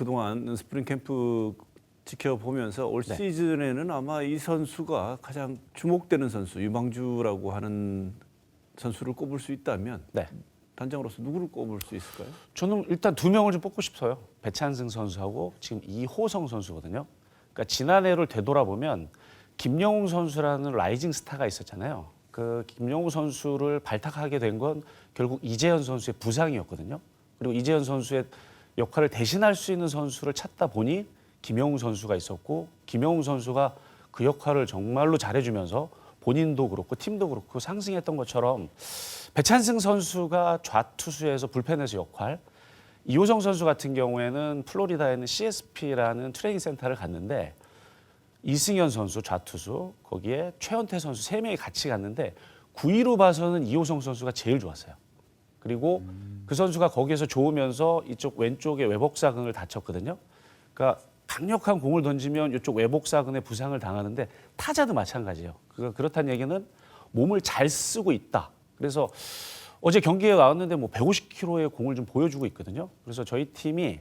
그동안 스프링 캠프 지켜보면서 올 네. 시즌에는 아마 이 선수가 가장 주목되는 선수, 유망주라고 하는 선수를 꼽을 수 있다면 네. 단장으로서 누구를 꼽을 수 있을까요? 저는 일단 두 명을 좀 뽑고 싶어요. 배찬승 선수하고 지금 이호성 선수거든요. 그러니까 지난해를 되돌아보면 김영웅 선수라는 라이징 스타가 있었잖아요. 그 김영웅 선수를 발탁하게 된 건 결국 이재현 선수의 부상이었거든요. 그리고 이재현 선수의 역할을 대신할 수 있는 선수를 찾다 보니 김영웅 선수가 있었고 김영웅 선수가 그 역할을 정말로 잘해주면서 본인도 그렇고 팀도 그렇고 상승했던 것처럼 배찬승 선수가 좌투수에서 불펜에서 역할, 이호성 선수 같은 경우에는 플로리다에 있는 CSP라는 트레이닝 센터를 갔는데 이승현 선수 좌투수, 거기에 최원태 선수 세 명이 같이 갔는데 9위로 봐서는 이호성 선수가 제일 좋았어요. 그리고 그 선수가 거기에서 좋으면서 이쪽 왼쪽에 외복사근을 다쳤거든요. 그러니까 강력한 공을 던지면 이쪽 외복사근에 부상을 당하는데 타자도 마찬가지예요. 그렇다는 얘기는 몸을 잘 쓰고 있다. 그래서 어제 경기에 나왔는데 뭐 150km의 공을 좀 보여주고 있거든요. 그래서 저희 팀이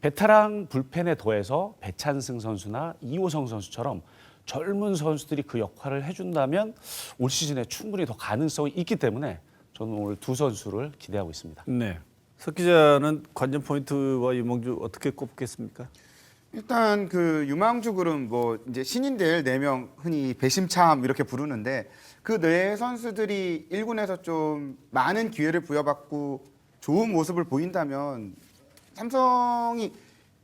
베테랑 불펜에 더해서 배찬승 선수나 이호성 선수처럼 젊은 선수들이 그 역할을 해준다면 올 시즌에 충분히 더 가능성이 있기 때문에 저는 오늘 두 선수를 기대하고 있습니다. 네. 석 기자는 관전 포인트와 유망주 어떻게 꼽겠습니까? 일단 그 유망주 그룹 뭐 이제 신인들 4명 흔히 배심참 이렇게 부르는데 그 네 선수들이 1군에서 좀 많은 기회를 부여받고 좋은 모습을 보인다면 삼성이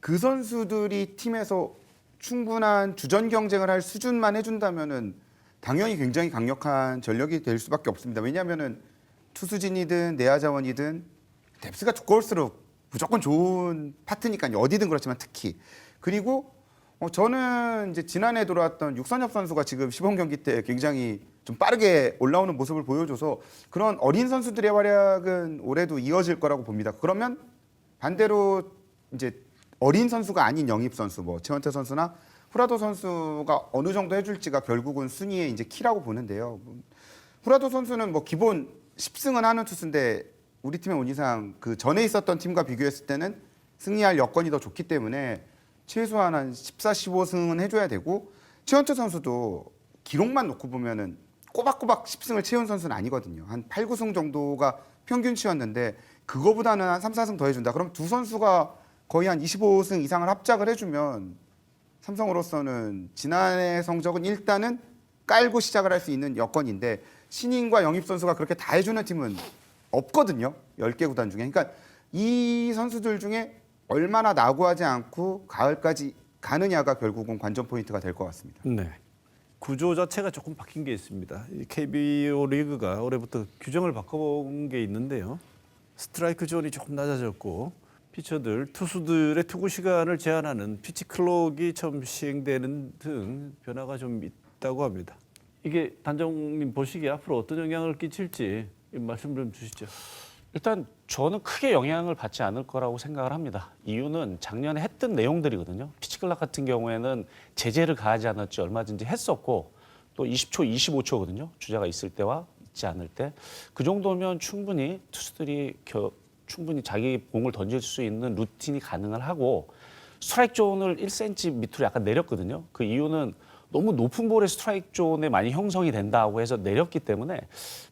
그 선수들이 팀에서 충분한 주전 경쟁을 할 수준만 해준다면은 당연히 굉장히 강력한 전력이 될 수밖에 없습니다. 왜냐하면은 투수진이든 내야 자원이든 뎁스가 두꺼울수록 무조건 좋은 파트니까요. 어디든 그렇지만 특히 그리고 저는 이제 지난해 돌아왔던 육선엽 선수가 지금 시범 경기 때 굉장히 좀 빠르게 올라오는 모습을 보여줘서 그런 어린 선수들의 활약은 올해도 이어질 거라고 봅니다. 그러면 반대로 이제 어린 선수가 아닌 영입 선수, 뭐 최원태 선수나 후라도 선수가 어느 정도 해줄지가 결국은 순위의 이제 키라고 보는데요. 후라도 선수는 뭐 기본 10승은 하는 투수인데 우리 팀에 온 이상 그 전에 있었던 팀과 비교했을 때는 승리할 여건이 더 좋기 때문에 최소한 한 14, 15승은 해줘야 되고 최원태 선수도 기록만 놓고 보면은 꼬박꼬박 10승을 채운 선수는 아니거든요. 한 8, 9승 정도가 평균치였는데 그거보다는 한 3, 4승 더 해준다. 그럼 두 선수가 거의 한 25승 이상을 합작을 해주면 삼성으로서는 지난해 성적은 일단은 깔고 시작을 할 수 있는 여건인데 신인과 영입 선수가 그렇게 다 해주는 팀은 없거든요. 10개 구단 중에. 그러니까 이 선수들 중에 얼마나 낙오하지 않고 가을까지 가느냐가 결국은 관전 포인트가 될 것 같습니다. 네. 구조 자체가 조금 바뀐 게 있습니다. 이 KBO 리그가 올해부터 규정을 바꿔본 게 있는데요. 스트라이크 존이 조금 낮아졌고 피처들, 투수들의 투구 시간을 제한하는 피치 클록이 처음 시행되는 등 변화가 좀 있다고 합니다. 이게 단장님 보시기에 앞으로 어떤 영향을 끼칠지 말씀 좀 주시죠. 일단 저는 크게 영향을 받지 않을 거라고 생각을 합니다. 이유는 작년에 했던 내용들이거든요. 피치클락 같은 경우에는 제재를 가하지 않았지 얼마든지 했었고 또 20초, 25초거든요. 주자가 있을 때와 있지 않을 때. 그 정도면 충분히 투수들이 충분히 자기 공을 던질 수 있는 루틴이 가능을 하고 스트라이크 존을 1cm 밑으로 약간 내렸거든요. 그 이유는 너무 높은 볼의 스트라이크 존에 많이 형성이 된다고 해서 내렸기 때문에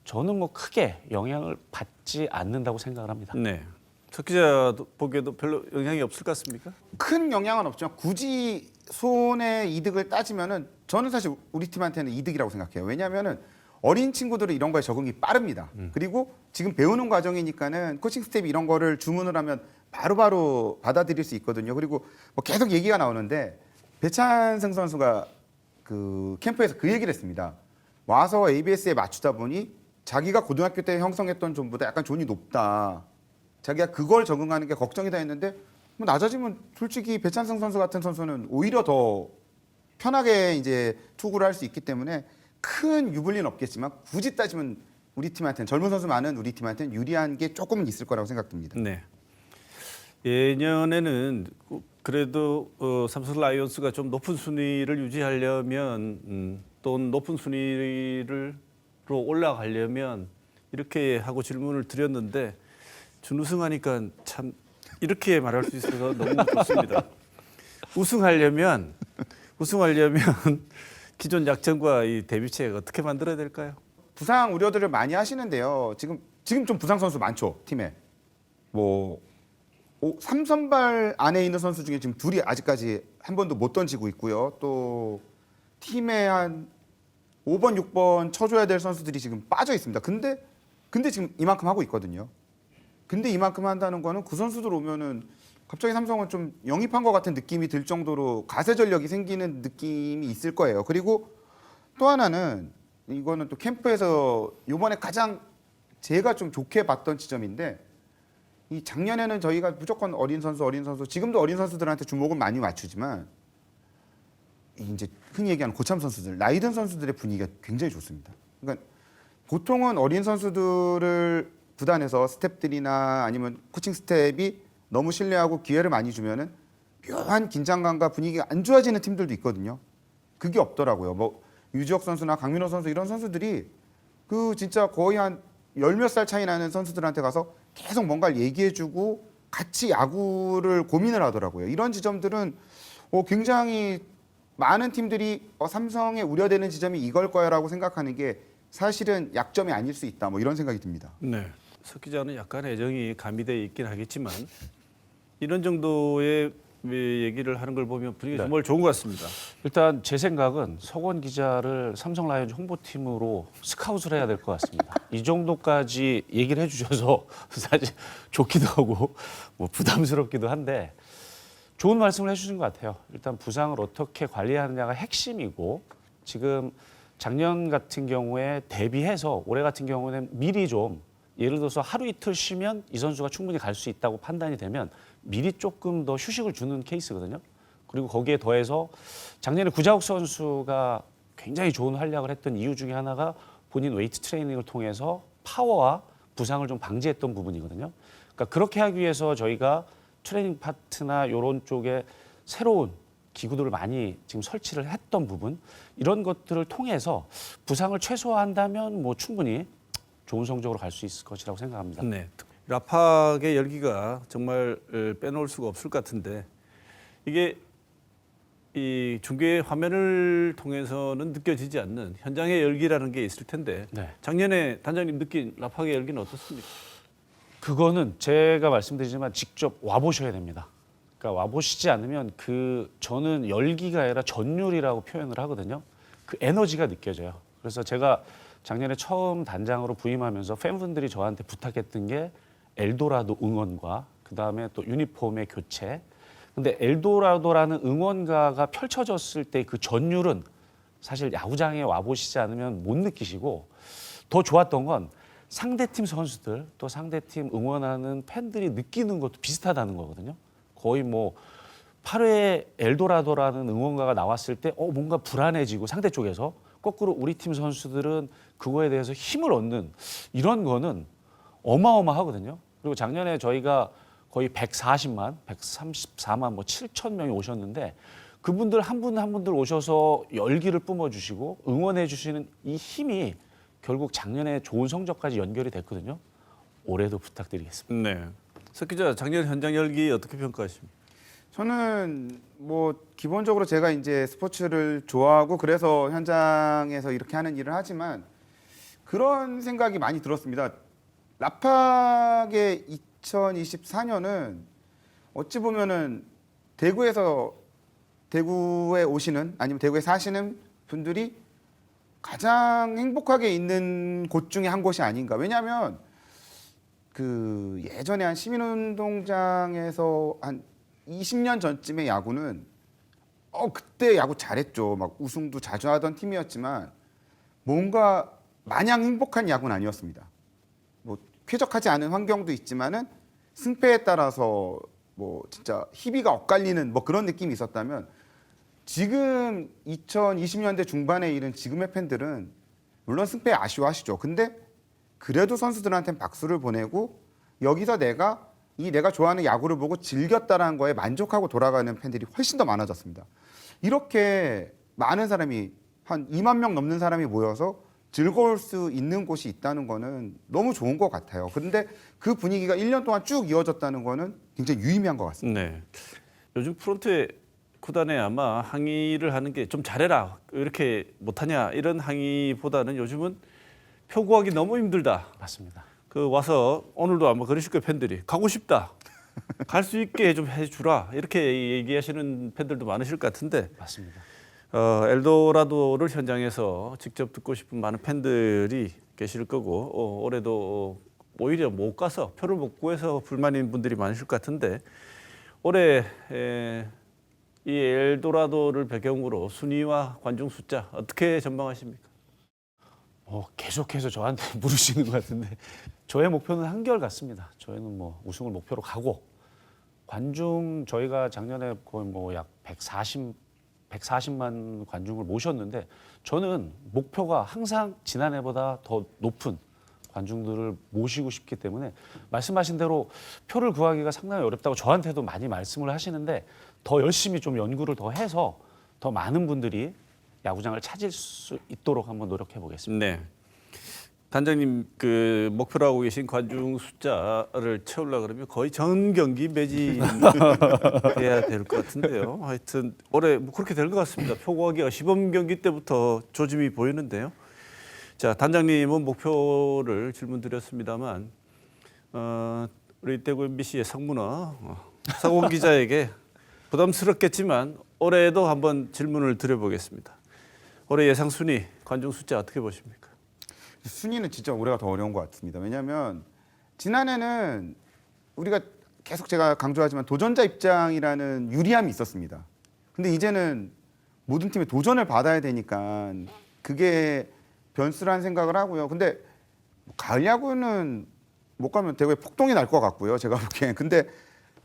저는 뭐 크게 영향을 받지 않는다고 생각을 합니다. 네. 석 기자 보기에도 별로 영향이 없을 것 같습니까? 큰 영향은 없지만 굳이 손의 이득을 따지면은 저는 사실 우리 팀한테는 이득이라고 생각해요. 왜냐하면은 어린 친구들은 이런 거에 적응이 빠릅니다. 그리고 지금 배우는 과정이니까는 코칭 스텝이 이런 거를 주문을 하면 바로바로 받아들일 수 있거든요. 그리고 뭐 계속 얘기가 나오는데 배찬승 선수가 그 캠프에서 그 얘기를 했습니다. 와서 ABS에 맞추다 보니 자기가 고등학교 때 형성했던 존보다 약간 존이 높다. 자기가 그걸 적응하는 게 걱정이다 했는데 뭐 낮아지면 솔직히 배찬승 선수 같은 선수는 오히려 더 편하게 이제 투구를 할 수 있기 때문에 큰 유불리는 없겠지만 굳이 따지면 우리 팀한테는 젊은 선수 많은 우리 팀한테는 유리한 게 조금은 있을 거라고 생각됩니다. 네. 예년에는 그래도 삼성 라이온스가 좀 높은 순위를 유지하려면 또 높은 순위로 올라가려면 이렇게 하고 질문을 드렸는데 준우승하니까 참 이렇게 말할 수 있어서 너무 좋습니다. 우승하려면 기존 약점과 이 대비책 어떻게 만들어야 될까요? 부상 우려들을 많이 하시는데요. 지금 좀 부상 선수 많죠, 팀에. 뭐 3선발 안에 있는 선수 중에 지금 둘이 아직까지 한 번도 못 던지고 있고요. 또 팀에 한 5번, 6번 쳐줘야 될 선수들이 지금 빠져 있습니다. 근데 지금 이만큼 하고 있거든요. 근데 이만큼 한다는 거는 그 선수들 오면은 갑자기 삼성은 좀 영입한 것 같은 느낌이 들 정도로 가세 전력이 생기는 느낌이 있을 거예요. 그리고 또 하나는 이거는 또 캠프에서 이번에 가장 제가 좀 좋게 봤던 지점인데 이 작년에는 저희가 무조건 어린 선수 지금도 어린 선수들한테 주목은 많이 맞추지만 이제 흔히 얘기하는 고참 선수들 나이 든 선수들의 분위기가 굉장히 좋습니다. 그러니까 보통은 어린 선수들을 구단에서 스텝들이나 아니면 코칭 스텝이 너무 신뢰하고 기회를 많이 주면은 묘한 긴장감과 분위기가 안 좋아지는 팀들도 있거든요. 그게 없더라고요. 뭐 유지혁 선수나 강민호 선수 이런 선수들이 그 진짜 거의 한 열 몇 살 차이 나는 선수들한테 가서 계속 뭔가를 얘기해주고 같이 야구를 고민을 하더라고요. 이런 지점들은 굉장히 많은 팀들이 삼성에 우려되는 지점이 이걸 거야라고 생각하는 게 사실은 약점이 아닐 수 있다. 뭐 이런 생각이 듭니다. 네. 석 기자는 약간 애정이 가미되어 있긴 하겠지만 이런 정도의 얘기를 하는 걸 보면 분위기가 네. 정말 좋은 것 같습니다. 일단 제 생각은 석원 기자를 삼성 라이온즈 홍보팀으로 스카웃을 해야 될 것 같습니다. 이 정도까지 얘기를 해주셔서 사실 좋기도 하고 뭐 부담스럽기도 한데 좋은 말씀을 해주신 것 같아요. 일단 부상을 어떻게 관리하느냐가 핵심이고 지금 작년 같은 경우에 대비해서 올해 같은 경우는 미리 좀 예를 들어서 하루 이틀 쉬면 이 선수가 충분히 갈 수 있다고 판단이 되면 미리 조금 더 휴식을 주는 케이스거든요. 그리고 거기에 더해서 작년에 구자욱 선수가 굉장히 좋은 활약을 했던 이유 중에 하나가 본인 웨이트 트레이닝을 통해서 파워와 부상을 좀 방지했던 부분이거든요. 그러니까 그렇게 하기 위해서 저희가 트레이닝 파트나 이런 쪽에 새로운 기구들을 많이 지금 설치를 했던 부분 이런 것들을 통해서 부상을 최소화한다면 뭐 충분히 좋은 성적으로 갈 수 있을 것이라고 생각합니다. 네. 라팍의 열기가 정말 빼놓을 수가 없을 것 같은데 이게 이 중계 화면을 통해서는 느껴지지 않는 현장의 열기라는 게 있을 텐데 네. 작년에 단장님 느낀 라팍의 열기는 어떻습니까? 그거는 제가 말씀드리지만 직접 와보셔야 됩니다. 그러니까 와보시지 않으면 저는 열기가 아니라 전율이라고 표현을 하거든요. 그 에너지가 느껴져요. 그래서 제가 작년에 처음 단장으로 부임하면서 팬분들이 저한테 부탁했던 게 엘도라도 응원과 그다음에 또 유니폼의 교체. 근데 엘도라도라는 응원가가 펼쳐졌을 때 그 전율은 사실 야구장에 와보시지 않으면 못 느끼시고 더 좋았던 건 상대팀 선수들 또 상대팀 응원하는 팬들이 느끼는 것도 비슷하다는 거거든요. 거의 뭐 8회 엘도라도라는 응원가가 나왔을 때 뭔가 불안해지고 상대 쪽에서 거꾸로 우리 팀 선수들은 그거에 대해서 힘을 얻는 이런 거는 어마어마하거든요. 그리고 작년에 저희가 거의 140만, 134만 뭐 7천 명이 오셨는데 그분들 한 분 한 분들 오셔서 열기를 뿜어주시고 응원해 주시는 이 힘이 결국 작년에 좋은 성적까지 연결이 됐거든요. 올해도 부탁드리겠습니다. 네. 석 기자 작년 현장 열기 어떻게 평가하십니까? 저는 뭐 기본적으로 제가 이제 스포츠를 좋아하고 그래서 현장에서 이렇게 하는 일을 하지만 그런 생각이 많이 들었습니다. 라팍의 2024년은 어찌 보면은 대구에 오시는 아니면 대구에 사시는 분들이 가장 행복하게 있는 곳 중에 한 곳이 아닌가. 왜냐하면 그 예전에 한 시민운동장에서 한 20년 전쯤의 야구는 그때 야구 잘했죠. 막 우승도 자주 하던 팀이었지만 뭔가 마냥 행복한 야구는 아니었습니다. 뭐 쾌적하지 않은 환경도 있지만은 승패에 따라서 뭐 진짜 희비가 엇갈리는 뭐 그런 느낌이 있었다면 지금 2020년대 중반에 이른 지금의 팬들은 물론 승패에 아쉬워하시죠. 근데 그래도 선수들한테는 박수를 보내고 여기서 내가 좋아하는 야구를 보고 즐겼다라는 거에 만족하고 돌아가는 팬들이 훨씬 더 많아졌습니다. 이렇게 많은 사람이 한 2만 명 넘는 사람이 모여서 즐거울 수 있는 곳이 있다는 거는 너무 좋은 것 같아요. 그런데 그 분위기가 1년 동안 쭉 이어졌다는 거는 굉장히 유의미한 것 같습니다. 네. 요즘 프론트에 구단에 아마 항의를 하는 게 좀 잘해라. 왜 이렇게 못하냐 이런 항의보다는 요즘은 표 구하기 너무 힘들다. 맞습니다. 그 와서 오늘도 아마 그러실 거예요 팬들이 가고 싶다. 갈 수 있게 좀 해주라. 이렇게 얘기하시는 팬들도 많으실 것 같은데 맞습니다. 엘도라도를 현장에서 직접 듣고 싶은 많은 팬들이 계실 거고 올해도 오히려 못 가서 표를 못 구해서 불만인 분들이 많으실 것 같은데 올해 이 엘도라도를 배경으로 순위와 관중 숫자 어떻게 전망하십니까? 계속해서 저한테 물으시는 것 같은데 저의 목표는 한결 같습니다. 저희는 뭐 우승을 목표로 가고 관중 저희가 작년에 거의 뭐 약 140만 관중을 모셨는데 저는 목표가 항상 지난해보다 더 높은 관중들을 모시고 싶기 때문에 말씀하신 대로 표를 구하기가 상당히 어렵다고 저한테도 많이 말씀을 하시는데 더 열심히 좀 연구를 더 해서 더 많은 분들이 야구장을 찾을 수 있도록 한번 노력해 보겠습니다. 네. 단장님 그 목표로 하고 계신 관중 숫자를 채우려 그러면 거의 전 경기 매진해야 될 것 같은데요. 하여튼 올해 뭐 그렇게 될 것 같습니다. 표 구하기가 시범 경기 때부터 조짐이 보이는데요. 자, 단장님은 목표를 질문드렸습니다만 우리 대구 MBC의 상문화 상원 기자에게 부담스럽겠지만 올해도 한번 질문을 드려보겠습니다. 올해 예상 순위 관중 숫자 어떻게 보십니까? 순위는 진짜 올해가 더 어려운 것 같습니다. 왜냐하면 지난해는 우리가 계속 제가 강조하지만 도전자 입장이라는 유리함이 있었습니다. 근데 이제는 모든 팀에 도전을 받아야 되니까 그게 변수라는 생각을 하고요. 근데 가을 야구는 못 가면 대구에 폭동이 날 것 같고요. 제가 보기엔. 근데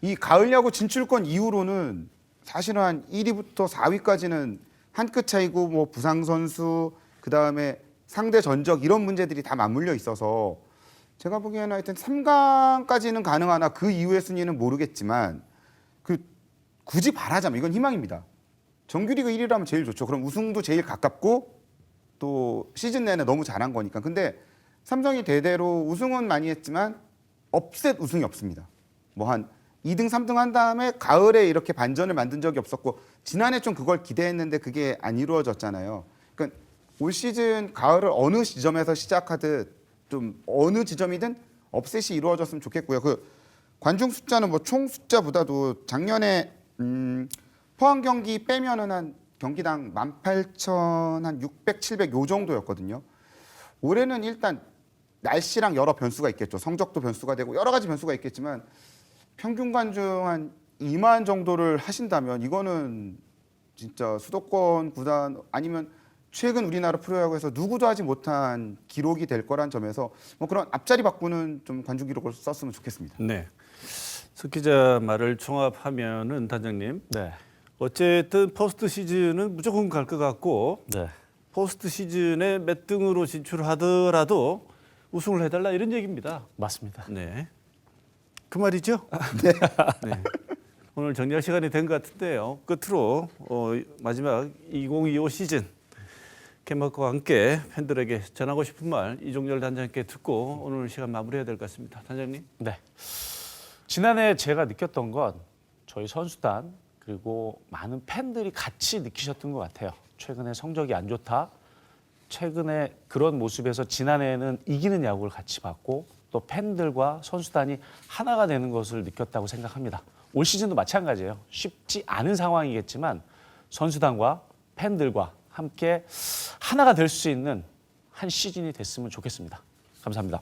이 가을 야구 진출권 이후로는 사실은 한 1위부터 4위까지는 한 끗 차이고 뭐 부상 선수 그다음에 상대 전적 이런 문제들이 다 맞물려 있어서 제가 보기에는 하여튼 3강까지는 가능하나 그 이후의 순위는 모르겠지만 그 굳이 바라자면 이건 희망입니다. 정규리그 1위라면 제일 좋죠. 그럼 우승도 제일 가깝고 또 시즌 내내 너무 잘한 거니까. 근데 삼성이 대대로 우승은 많이 했지만 업셋 우승이 없습니다. 뭐 한 2등, 3등 한 다음에 가을에 이렇게 반전을 만든 적이 없었고 지난해 좀 그걸 기대했는데 그게 안 이루어졌잖아요. 그러니까 올 시즌 가을을 어느 지점에서 시작하듯 좀 어느 지점이든 업셋이 이루어졌으면 좋겠고요. 그 관중 숫자는 뭐 총 숫자보다도 작년에 포항 경기 빼면은 한 경기당 18,000, 한 600, 700 요 정도였거든요. 올해는 일단 날씨랑 여러 변수가 있겠죠. 성적도 변수가 되고 여러 가지 변수가 있겠지만 평균 관중 한 2만 정도를 하신다면 이거는 진짜 수도권 구단 아니면 최근 우리나라 프로야구에서 누구도 하지 못한 기록이 될 거란 점에서 뭐 그런 앞자리 바꾸는 좀 관중 기록을 썼으면 좋겠습니다. 네. 석 기자 말을 종합하면은 단장님 네. 어쨌든 포스트 시즌은 무조건 갈 것 같고 네. 포스트 시즌에 몇 등으로 진출하더라도 우승을 해달라 이런 얘기입니다. 맞습니다. 네. 그 말이죠? 네. 오늘 정리할 시간이 된 것 같은데요. 끝으로 마지막 2025 시즌 개막과 함께 팬들에게 전하고 싶은 말 이종열 단장님께 듣고 오늘 시간 마무리해야 될 것 같습니다. 단장님. 네. 지난해 제가 느꼈던 건 저희 선수단 그리고 많은 팬들이 같이 느끼셨던 것 같아요. 최근에 성적이 안 좋다. 최근에 그런 모습에서 지난해에는 이기는 야구를 같이 봤고 또 팬들과 선수단이 하나가 되는 것을 느꼈다고 생각합니다. 올 시즌도 마찬가지예요. 쉽지 않은 상황이겠지만 선수단과 팬들과 함께 하나가 될 수 있는 한 시즌이 됐으면 좋겠습니다. 감사합니다.